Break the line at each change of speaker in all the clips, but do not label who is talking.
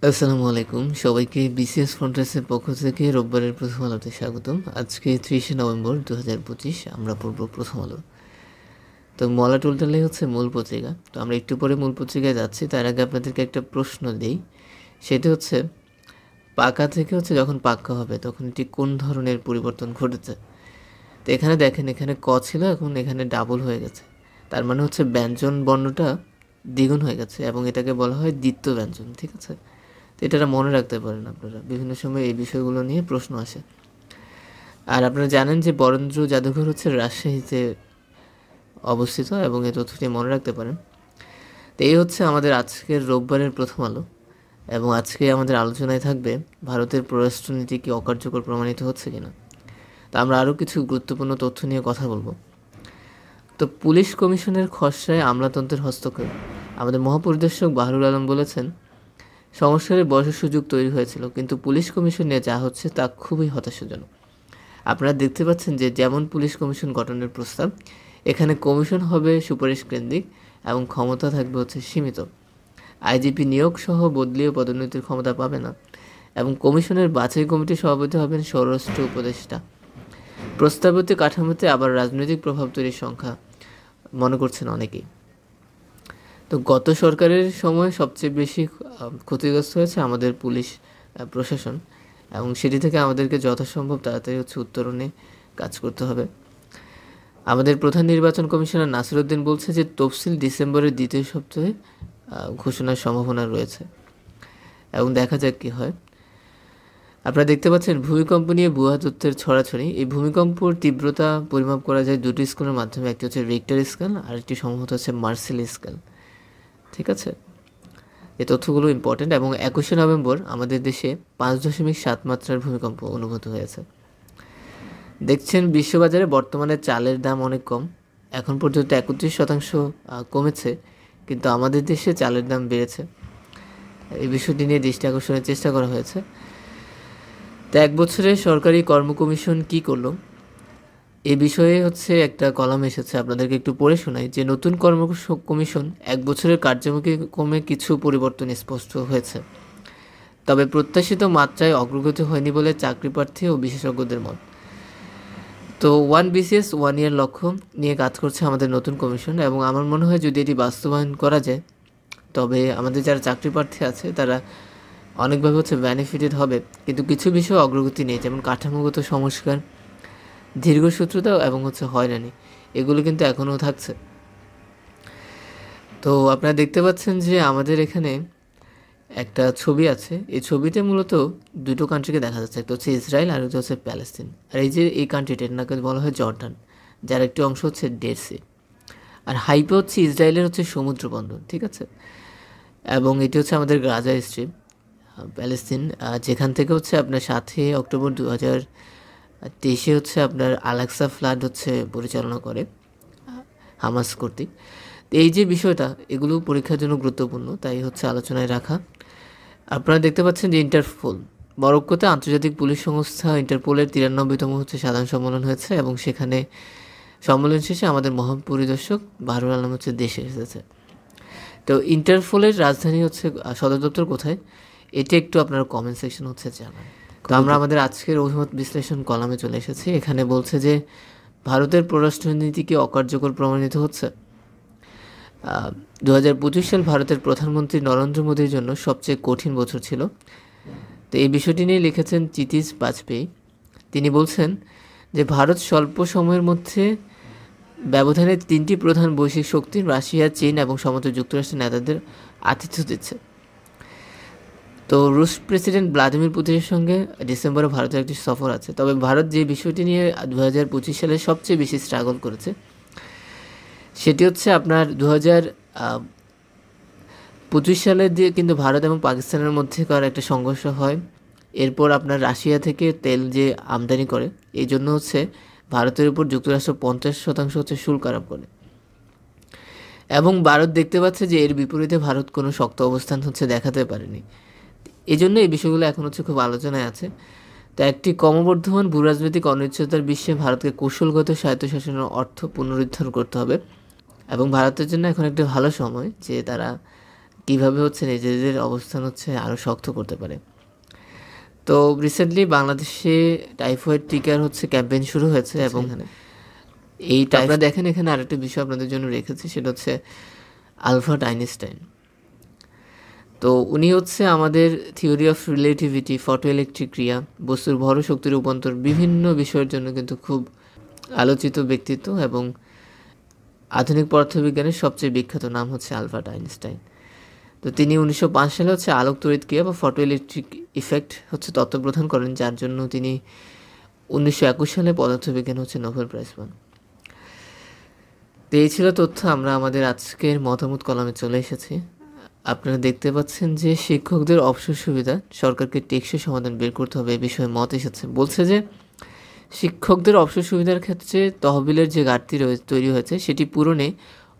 আসসালামু আলাইকুম সবাইকে বিসিএস ফ্রন্টাসের পক্ষ থেকে রোববারের প্রথম আলোতে স্বাগতম। আজকে 30শে নভেম্বর 2025 আমরা পড়ব প্রথম আলো। তো মলা টুলটালে হচ্ছে মূল পত্রিকা। তো আমরা একটু পরে মূল পত্রিকায় যাচ্ছি, তার আগে আপনাদেরকে একটা প্রশ্ন দিই। সেটা হচ্ছে পাকা থেকে হচ্ছে যখন পাক্কা হবে তখন এটি কোন ধরনের পরিবর্তন ঘটেছে। তো এখানে দেখেন, এখানে ক ছিল, এখন এখানে ডাবল হয়ে গেছে। তার মানে হচ্ছে ব্যঞ্জন বর্ণটা দ্বিগুণ হয়ে গেছে এবং এটাকে বলা হয় দ্বিত্ব ব্যঞ্জন। ঠিক আছে, তো এটা মনে রাখতে পারেন আপনারা, বিভিন্ন সময় এই বিষয়গুলো নিয়ে প্রশ্ন আসে। আর আপনারা জানেন যে বরেন্দ্র জাদুঘর হচ্ছে রাজশাহীতে অবস্থিত এবং এই তথ্যটি মনে রাখতে পারেন। তো এই হচ্ছে আমাদের আজকের রোববারের প্রথম আলো এবং আজকে আমাদের আলোচনায় থাকবে ভারতের পররাষ্ট্রনীতি কি অকার্যকর প্রমাণিত হচ্ছে কিনা। তা আমরা আরও কিছু গুরুত্বপূর্ণ তথ্য নিয়ে কথা বলবো। তো পুলিশ কমিশনের খসড়ায় আমলাতন্ত্রের হস্তক্ষেপ। আমাদের মহাপরিদর্শক বাহরুল আলম বলেছেন, সংস্কারের বয়সের সুযোগ তৈরি হয়েছিল, কিন্তু পুলিশ কমিশন নিয়ে যা হচ্ছে তা খুবই হতাশাজনক। আপনারা দেখতে পাচ্ছেন যে যেমন পুলিশ কমিশন গঠনের প্রস্তাব, এখানে কমিশন হবে সুপারিশ কেন্দ্রিক এবং ক্ষমতা থাকবে হচ্ছে সীমিত। আইজিপি নিয়োগ সহ বদলি ও পদোন্নতির ক্ষমতা পাবে না এবং কমিশনের বাছাই কমিটির সভাপতি হবেন স্বরাষ্ট্র উপদেষ্টা। প্রস্তাবিত কাঠামোতে আবার রাজনৈতিক প্রভাব তৈরির সংখ্যা মনে করছেন অনেকেই। তো গত সরকারের সময় সবচেয়ে বেশি ক্ষতিগ্রস্ত হয়েছে আমাদের পুলিশ প্রশাসন এবং সেটি থেকে আমাদেরকে যথাসম্ভব তাড়াতাড়ি হচ্ছে উত্তরণে কাজ করতে হবে। আমাদের প্রধান নির্বাচন কমিশনার নাসির উদ্দিন বলছে যে তফসিল ডিসেম্বরের দ্বিতীয় সপ্তাহে ঘোষণার সম্ভাবনা রয়েছে এবং দেখা যাক কী হয়। আপনারা দেখতে পাচ্ছেন ভূমিকম্প নিয়ে ভুয়া তথ্যের ছড়াছড়ি। এই ভূমিকম্পর তীব্রতা পরিমাপ করা যায় দুটি স্কেলের মাধ্যমে, একটি হচ্ছে রিক্টার স্কেল আর একটি সম্ভবত হচ্ছে মার্সেলি স্কেল। ঠিক আছে, এই তথ্যগুলো ইম্পর্টেন্ট। এবং 21শে নভেম্বর আমাদের দেশে 5.7 মাত্রার ভূমিকম্প অনুভূত হয়েছে। দেখছেন বিশ্ববাজারে বর্তমানে চালের দাম অনেক কম, এখন পর্যন্ত 31% কমেছে, কিন্তু আমাদের দেশে চালের দাম বেড়েছে। এই বিষয়টি নিয়ে দৃষ্টি আকর্ষণের চেষ্টা করা হয়েছে। তো 1 বছরে সরকারি কর্ম কমিশন কী করলো, এ বিষয়ে হচ্ছে একটা কলাম এসেছে, আপনাদেরকে একটু পড়ে শোনাই যে নতুন কর্ম কমিশন 1 বছরের কার্যক্রমে কিছু পরিবর্তন স্পষ্ট হয়েছে, তবে প্রত্যাশিত মাত্রায় অগ্রগতি হয়নি বলে চাকরি প্রার্থী ও বিশেষজ্ঞদের মত। তো 1 BCS 1 ইয়ার লক্ষ্য নিয়ে কাজ করছে আমাদের নতুন কমিশন এবং আমার মনে হয় যদি এটি বাস্তবায়ন করা যায় তবে আমাদের যারা চাকরি প্রার্থী আছে তারা অনেকভাবে হচ্ছে বেনিফিটেড হবে, কিন্তু কিছু বিষয়ে অগ্রগতি নেই, যেমন কাঠামোগত সংস্কার, দীর্ঘসূত্রতা এবং হচ্ছে হয়রানি, এগুলো কিন্তু এখনও থাকছে। তো আপনারা দেখতে পাচ্ছেন যে আমাদের এখানে একটা ছবি আছে, এই ছবিতে মূলত দুটো কান্ট্রিকে দেখা যাচ্ছে, একটা হচ্ছে ইসরায়েল আর একটা হচ্ছে প্যালেস্তিন। আর এই যে এই কান্ট্রিটা নাকি বলা হয় জর্ডান, যার একটি অংশ হচ্ছে ডেড সি, আর হাইপে হচ্ছে ইসরায়েলের হচ্ছে সমুদ্র বন্দর। ঠিক আছে, এবং এটি হচ্ছে আমাদের গাজা স্ট্রিপ, প্যালেস্তিন, যেখান থেকে হচ্ছে আপনার 7 অক্টোবর 2023 হচ্ছে আপনার আলাক্সা ফ্লাড হচ্ছে পরিচালনা করে হামাস কর্তৃক। এই যে বিষয়টা, এগুলো পরীক্ষার জন্য গুরুত্বপূর্ণ, তাই হচ্ছে আলোচনায় রাখা। আপনারা দেখতে পাচ্ছেন যে ইন্টারপোল, মরক্কোতে আন্তর্জাতিক পুলিশ সংস্থা ইন্টারপোলের 93তম হচ্ছে সাধারণ সম্মেলন হয়েছে এবং সেখানে সম্মেলন শেষে আমাদের মহাপরিদর্শক বাহরুল আলম হচ্ছে দেশে এসেছে। তো ইন্টারপোলের রাজধানী হচ্ছে সদর দপ্তর কোথায়, এটি একটু আপনারা কমেন্ট সেকশন হচ্ছে জানান। তো আমরা আমাদের আজকের অভিমত বিশ্লেষণ কলামে চলে এসেছি। এখানে বলছে যে ভারতের পররাষ্ট্রনীতি কি অকার্যকর প্রমাণিত হচ্ছে। 2025 সাল ভারতের প্রধানমন্ত্রী নরেন্দ্র মোদীর জন্য সবচেয়ে কঠিন বছর ছিল। তো এই বিষয়টি নিয়ে লিখেছেন চিতিশ বাজপেয়ী। তিনি বলছেন যে ভারত স্বল্প সময়ের মধ্যে ব্যবধানে 3টি প্রধান বৈশ্বিক শক্তি রাশিয়া, চীন এবং সমস্ত যুক্তরাষ্ট্রের নেতাদের আতিথ্য দিচ্ছে। তো রুশ প্রেসিডেন্ট ভ্লাদিমির পুতিনের সঙ্গে ডিসেম্বরে ভারতের একটি সফর আছে, তবে ভারত যে বিষয়টি নিয়ে 2025 সালে সবচেয়ে বেশি স্ট্রাগল করেছে সেটি হচ্ছে আপনার 2025 সালে দিয়ে কিন্তু ভারত এবং পাকিস্তানের মধ্যেকার একটা সংঘর্ষ হয়। এরপর আপনার রাশিয়া থেকে তেল যে আমদানি করে, এই জন্য হচ্ছে ভারতের উপর যুক্তরাষ্ট্র 50% হচ্ছে শুল্ক আরোপ করে এবং ভারত দেখতে পাচ্ছে যে এর বিপরীতে ভারত কোনো শক্ত অবস্থান হচ্ছে দেখাতে পারেনি। এই জন্য এই বিষয়গুলো এখন হচ্ছে খুব আলোচনায় আছে। তো একটি ক্রমবর্ধমান ভূরাজনৈতিক অনিশ্চয়তার বিশ্বে ভারতকে কৌশলগত স্বায়ত্তশাসনের অর্থ পুনরুদ্ধার করতে হবে এবং ভারতের জন্য এখন একটা ভালো সময় যে তারা কীভাবে হচ্ছে নিজেদের অবস্থান হচ্ছে আরও শক্ত করতে পারে। তো রিসেন্টলি বাংলাদেশে টাইফয়েড টিকার হচ্ছে ক্যাম্পেইন শুরু হয়েছে এবং আপনারা দেখেন এখানে আরেকটা বিষয় আপনাদের জন্য রেখেছি, সেটা হচ্ছে আলবার্ট আইনস্টাইন। তো উনি হচ্ছে আমাদের থিওরি অফ রিলেটিভিটি, ফটোইলেকট্রিক ক্রিয়া, বস্তুর ভর শক্তির রূপান্তর, বিভিন্ন বিষয়ের জন্য কিন্তু খুব আলোচিত ব্যক্তিত্ব এবং আধুনিক পদার্থবিজ্ঞানের সবচেয়ে বিখ্যাত নাম হচ্ছে আলবার্ট আইনস্টাইন। তো তিনি 1905 সালে হচ্ছে আলোক তড়িৎ ক্রিয়া বা ফটোইলেকট্রিক ইফেক্ট হচ্ছে তত্ত্ব প্রদান করেন, যার জন্য তিনি 1921 সালে পদার্থবিজ্ঞান হচ্ছে নোবেল প্রাইজ পান। তো এই ছিল তথ্য। আমরা আমাদের আজকের মতামত কলামে চলে এসেছি। আপনারা দেখতে পাচ্ছেন যে শিক্ষকদের অবসর সুবিধা সরকারকে টেকসই সমাধান বের করতে হবে, এ বিষয়ে মত এসেছে। বলছে যে শিক্ষকদের অবসর সুবিধার ক্ষেত্রে তহবিলের যে ঘাটতি তৈরি হয়েছে সেটি পূরণে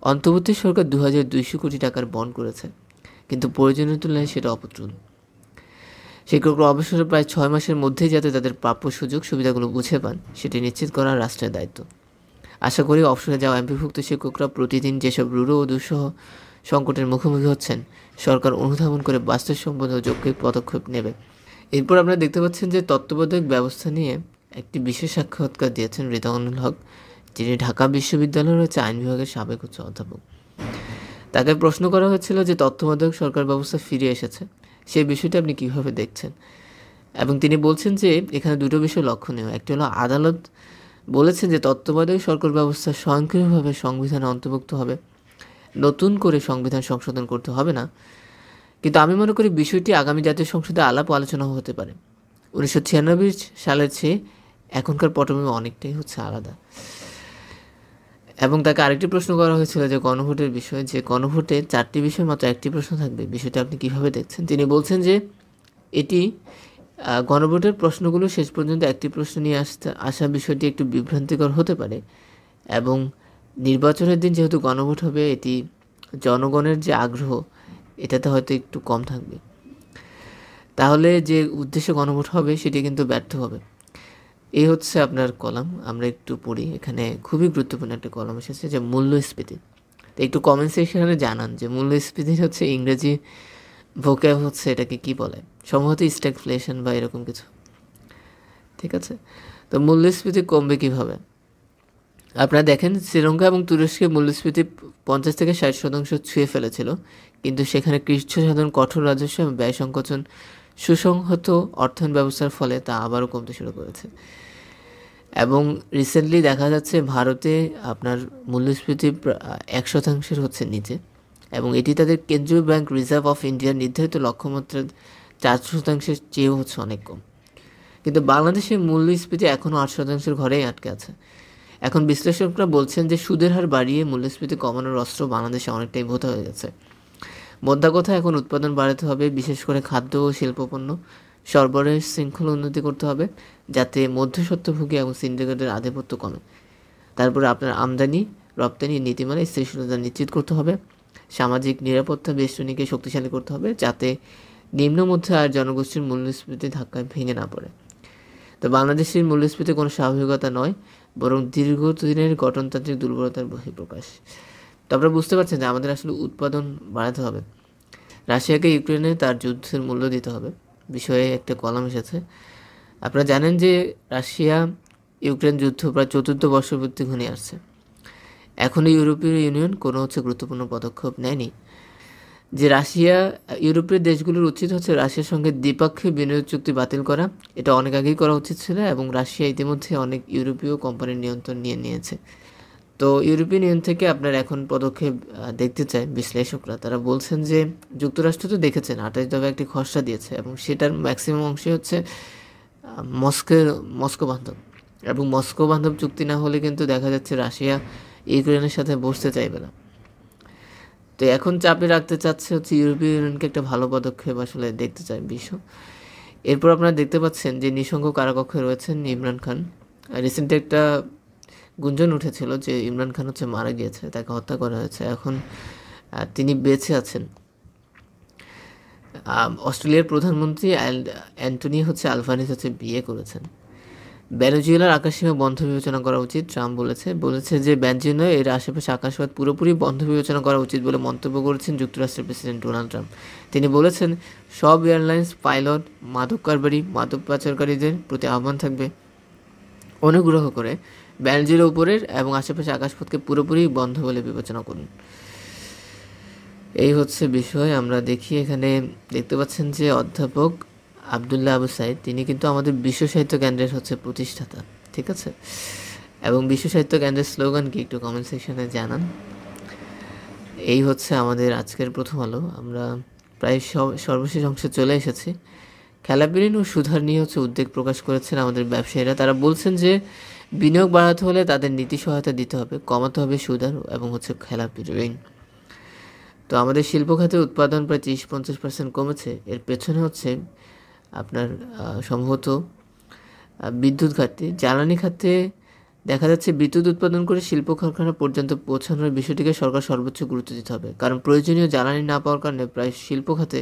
অন্তর্বর্তী সরকার 2200 কোটি টাকার বন্ড করেছে, কিন্তু প্রয়োজনীয় তুলনায় সেটা অপ্রতুল। শিক্ষকরা অবসরের প্রায় 6 মাসের মধ্যেই যাতে তাদের প্রাপ্য সুযোগ সুবিধাগুলো বুঝে পান সেটি নিশ্চিত করা রাষ্ট্রের দায়িত্ব। আশা করি অবসরে যাওয়া এমপিভুক্ত শিক্ষকরা প্রতিদিন যেসব রূঢ় ও দুঃসহ সংকটের মুখোমুখি হচ্ছেন সরকার অনুধাবন করে বাস্তবসম্মত ও যৌক্তিক পদক্ষেপ নেবে। এরপর আপনারা দেখতে পাচ্ছেন যে তত্ত্বাবধায়ক ব্যবস্থা নিয়ে একটি বিশেষ সাক্ষাৎকার দিয়েছেন রিদাউনুল হক, যিনি ঢাকা বিশ্ববিদ্যালয়ের হচ্ছে আইন বিভাগের সাবেক হচ্ছে অধ্যাপক। তাকে প্রশ্ন করা হয়েছিল যে তত্ত্বাবধায়ক সরকার ব্যবস্থা ফিরে এসেছে, সেই বিষয়টি আপনি কীভাবে দেখছেন। এবং তিনি বলছেন যে এখানে দুটো বিষয় লক্ষণীয়। একটি হলো আদালত বলেছেন যে তত্ত্বাবধায়ক সরকার ব্যবস্থা স্বয়ংক্রিয়ভাবে সংবিধানে অন্তর্ভুক্ত হবে, নতুন করে সংবিধান সংশোধন করতে হবে না। কিন্তু আমি মনে করি বিষয়টি আগামী জাতীয় সংসদে আলাপ আলোচনা হতে পারে। 1996 সালের চেয়ে এখনকার পটভূমি অনেকটাই হচ্ছে আলাদা। এবং তাকে আরেকটি প্রশ্ন করা হয়েছিল যে গণভোটের বিষয়ে, যে গণভোটে 4টি বিষয় মাত্র একটি প্রশ্ন থাকবে, বিষয়টা আপনি কীভাবে দেখছেন। তিনি বলছেন যে এটি গণভোটের প্রশ্নগুলো শেষ পর্যন্ত একটি প্রশ্ন নিয়ে আসা বিষয়টি একটু বিভ্রান্তিকর হতে পারে এবং নির্বাচনের দিন যেহেতু গণভোট হবে, এটি জনগণের যে আগ্রহ এটাতে হয়তো একটু কম থাকবে, তাহলে যে উদ্দেশ্যে গণভোট হবে সেটি কিন্তু ব্যর্থ হবে। এই হচ্ছে আপনার কলাম। আমরা একটু পড়ি। এখানে খুবই গুরুত্বপূর্ণ একটা কলাম এসেছে যে মূল্যস্ফীতি। তো একটু কমেন্ট সেকশনে জানান যে মূল্যস্ফীতি হচ্ছে ইংরেজি ভোক্যাব হচ্ছে এটাকে কি বলে, সম্ভবত স্ট্যাগফ্লেশন বা এরকম কিছু, ঠিক আছে। তো মূল্যস্ফীতি কমবে কিভাবে? আপনারা দেখেন শ্রীলঙ্কা এবং তুরস্কে মূল্যস্ফীতি 50 থেকে 60% ছুঁয়ে ফেলেছিল, কিন্তু সেখানে কৃচ্ছ সাধন, কঠোর রাজস্ব এবং ব্যয় সংকোচন, সুসংহত অর্থায়ন ব্যবস্থার ফলে তা আবারও কমতে শুরু করেছে। এবং রিসেন্টলি দেখা যাচ্ছে ভারতে আপনার মূল্যস্ফীতি 1% হচ্ছে নিচে, এবং এটি তাদের কেন্দ্রীয় ব্যাংক রিজার্ভ অফ ইন্ডিয়ার নির্ধারিত লক্ষ্যমাত্রার 4% চেয়েও হচ্ছে অনেক কম। কিন্তু বাংলাদেশের মূল্যস্ফীতি এখনও 8% ঘরেই আটকে আছে। এখন বিশ্লেষকরা বলছেন যে সুদের হার বাড়িয়ে মূল্যস্ফীতি কমানোর অস্ত্র বাংলাদেশে অনেকটাই ভোতা হয়ে গেছে। মোদ্দা কথা, এখন উৎপাদন বাড়াতে হবে, বিশেষ করে খাদ্য ও শিল্পপণ্য সরবরাহের শৃঙ্খলা উন্নতি করতে হবে, যাতে মধ্যস্বত্বভোগী এবং সিন্ডিকেটের আধিপত্য কমে। তারপরে আপনার আমদানি রপ্তানি নীতিমালায় স্থিতিশীলতা নিশ্চিত করতে হবে, সামাজিক নিরাপত্তা বেষ্টনীকে শক্তিশালী করতে হবে, যাতে নিম্ন মধ্য আয়ের জনগোষ্ঠীর মূল্যস্ফীতি ধাক্কায় ভেঙে না পড়ে। তো বাংলাদেশের মূল্যস্ফীতি কোনো স্বাভাবিকতা নয়, বরং দীর্ঘদিনের গঠনতান্ত্রিক দুর্বলতার বহিঃপ্রকাশ। তো আপনারা বুঝতে পারছেন যে আমাদের আসলে উৎপাদন বাড়াতে হবে, রাশিয়াকে ইউক্রেনে তার যুদ্ধের মূল্য দিতে হবে বিষয়ে একটা কলাম এসেছে। আপনারা জানেন যে রাশিয়া ইউক্রেন যুদ্ধ প্রায় 4th বর্ষপূর্তি ঘনিয়ে আসছে। এখনও ইউরোপীয় ইউনিয়ন কোনো গুরুত্বপূর্ণ পদক্ষেপ নেয়নি। যে রাশিয়া ইউরোপীয় দেশগুলোর উচিত হচ্ছে রাশিয়ার সঙ্গে দ্বিপাক্ষিক বিনিয়োগ চুক্তি বাতিল করা, এটা অনেক আগেই করা উচিত ছিল, এবং রাশিয়া ইতিমধ্যে অনেক ইউরোপীয় কোম্পানির নিয়ন্ত্রণ নিয়েছে। তো ইউরোপিয়ান ইউনিয়ন থেকে আপনার এখন পদক্ষেপ দেখতে চায় বিশ্লেষকরা। তারা বলছেন যে যুক্তরাষ্ট্র তো দেখেছেন 28 দফা একটি খসড়া দিয়েছে, এবং সেটার ম্যাক্সিমাম অংশই হচ্ছে মস্কো বান্ধব, এবং মস্কো বান্ধব চুক্তি না হলে কিন্তু দেখা যাচ্ছে রাশিয়া ইউক্রেনের সাথে বসতে চাইবে না। তো এখন চাপে রাখতে চাচ্ছে হচ্ছে ইউরোপীয় ইউনিয়নকে, একটা ভালো পদক্ষেপ আসলে দেখতে চায় বিশ্ব। এরপর আপনারা দেখতে পাচ্ছেন যে নিঃসঙ্গ কারাকক্ষে রয়েছেন ইমরান খান। রিসেন্টলি একটা গুঞ্জন উঠেছিল যে ইমরান খান হচ্ছে মারা গিয়েছে, তাকে হত্যা করা হয়েছে। এখন তিনি বেঁচে আছেন। অস্ট্রেলিয়ার প্রধানমন্ত্রী অ্যান্টনি হচ্ছে আলবানিজ হচ্ছে বিয়ে করেছেন। ভেনেজুয়েলার আকাশসীমা বন্ধ বিবেচনা করা উচিত, ট্রাম্প বলেছে যে ভেনেজুয়েলা এর আশেপাশে আকাশপথ পুরোপুরি বন্ধ বিবেচনা করা উচিত বলে মন্তব্য করেছেন যুক্তরাষ্ট্রের প্রেসিডেন্ট ডোনাল্ড ট্রাম্প। তিনি বলেছেন, সব এয়ারলাইন্স, পাইলট, মাদক কারবারি, মাদক পাচারকারীদের প্রতি আহ্বান থাকবে অনুগ্রহ করে ভেনেজুয়েলার উপরের এবং আশেপাশে আকাশপথকে পুরোপুরি বন্ধ বলে বিবেচনা করুন। এই হচ্ছে বিষয়। আমরা দেখি এখানে দেখতে পাচ্ছেন যে অধ্যাপক আবদুল্লাহ আবু সাইদ তিনি কিন্তু আমাদের বিশ্ব সাহিত্য কেন্দ্রের প্রতিষ্ঠাতা, ঠিক আছে? এবং বিশ্ব সাহিত্য কেন্দ্রের স্লোগান কি একটু কমেন্ট সেকশনে জানান। এই হচ্ছে আমাদের আজকের প্রথম আলো। আমরা প্রায় সর্বশেষ অংশে চলে এসেছি। খেলাপিরিন ও সুধার নিয়ে উদ্বেগ প্রকাশ করেছেন আমাদের ব্যবসায়ীরা। তারা বলছেন যে বিনিয়োগ বাড়াতে হলে তাদের নীতি সহায়তা দিতে হবে, কমাতে হবে সুধার এবং খেলাপিরিন। তো আমাদের শিল্প খাতে উৎপাদন প্রায় 30-50% কমেছে। এর পেছনে আপনার সম্ভবত বিদ্যুৎ ঘাটতি। জ্বালানি খাতে দেখা যাচ্ছে বিদ্যুৎ উৎপাদন করে শিল্প কারখানা পর্যন্ত পৌঁছানোর বিষয়টিকে সরকার সর্বোচ্চ গুরুত্ব দিতে হবে, কারণ প্রয়োজনীয় জ্বালানি না পাওয়ার কারণে প্রায় শিল্প খাতে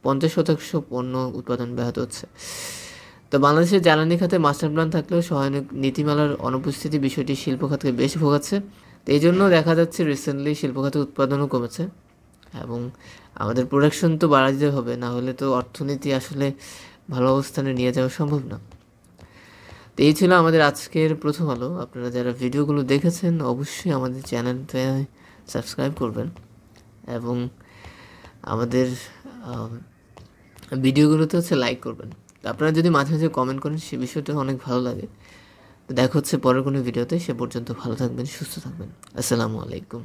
50% পণ্য উৎপাদন ব্যাহত হচ্ছে। তো বাংলাদেশের জ্বালানি খাতে মাস্টার প্ল্যান থাকলেও সহায়ক নীতিমালার অনুপস্থিতি বিষয়টি শিল্প খাতকে বেশ ভোগাচ্ছে। তো এই জন্য দেখা যাচ্ছে রিসেন্টলি শিল্প খাতে উৎপাদনও কমেছে এবং আমাদের প্রোডাকশন তো বাড়া দিতে হবে, না হলে তো অর্থনীতি ভালো অবস্থানে নিয়ে যাওয়া সম্ভব না। তো এই ছিল আমাদের আজকের প্রথম আলো। আপনারা যারা ভিডিওগুলো দেখেছেন অবশ্যই আমাদের চ্যানেলটা সাবস্ক্রাইব করবেন এবং আমাদের ভিডিওগুলোতে লাইক করবেন। আপনারা যদি মাঝে মাঝে কমেন্ট করেন সে বিষয়টা অনেক ভালো লাগে। দেখা হচ্ছে পরের কোনো ভিডিওতে। সে পর্যন্ত ভালো থাকবেন, সুস্থ থাকবেন। আসসালামু আলাইকুম।